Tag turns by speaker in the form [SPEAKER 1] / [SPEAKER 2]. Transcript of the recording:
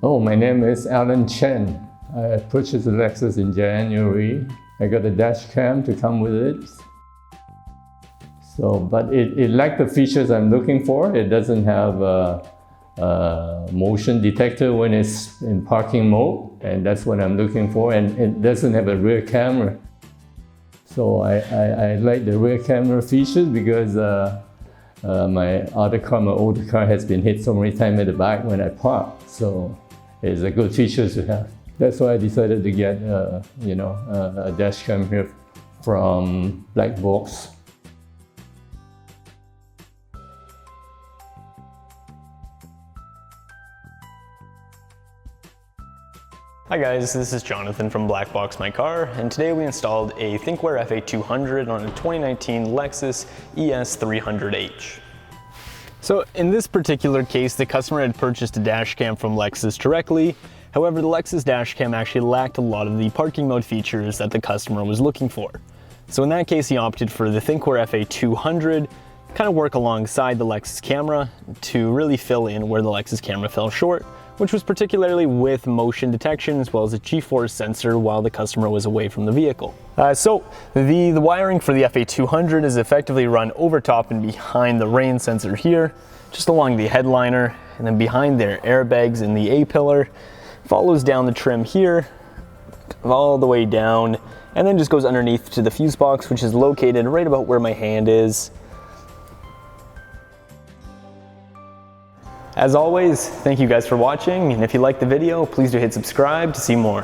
[SPEAKER 1] Oh, my name is Alan Chen. I purchased a Lexus in January. I got a dash cam to come with it. But it lacked the features I'm looking for. It doesn't have a motion detector when it's in parking mode, and that's what I'm looking for. And it doesn't have a rear camera. So I like the rear camera features because my other car, my older car, has been hit so many times at the back when I park. So it's a good feature to have. That's why I decided to get a dash cam here from BlackBox.
[SPEAKER 2] Hi guys, this is Jonathan from BlackboxMyCar, and today we installed a Thinkware FA200 on a 2019 Lexus ES300H. So in this particular case, the customer had purchased a dash cam from Lexus directly. However, the Lexus dash cam actually lacked a lot of the parking mode features that the customer was looking for. So in that case, he opted for the Thinkware FA200, kind of work alongside the Lexus camera to really fill in where the Lexus camera fell short, which was particularly with motion detection as well as a G-force sensor while the customer was away from the vehicle. So the wiring for the FA200 is effectively run over top and behind the rain sensor here, just along the headliner, and then behind their airbags in the A-pillar, follows down the trim here, all the way down, and then just goes underneath to the fuse box, which is located right about where my hand is. As always, thank you guys for watching, and if you liked the video, please do hit subscribe to see more.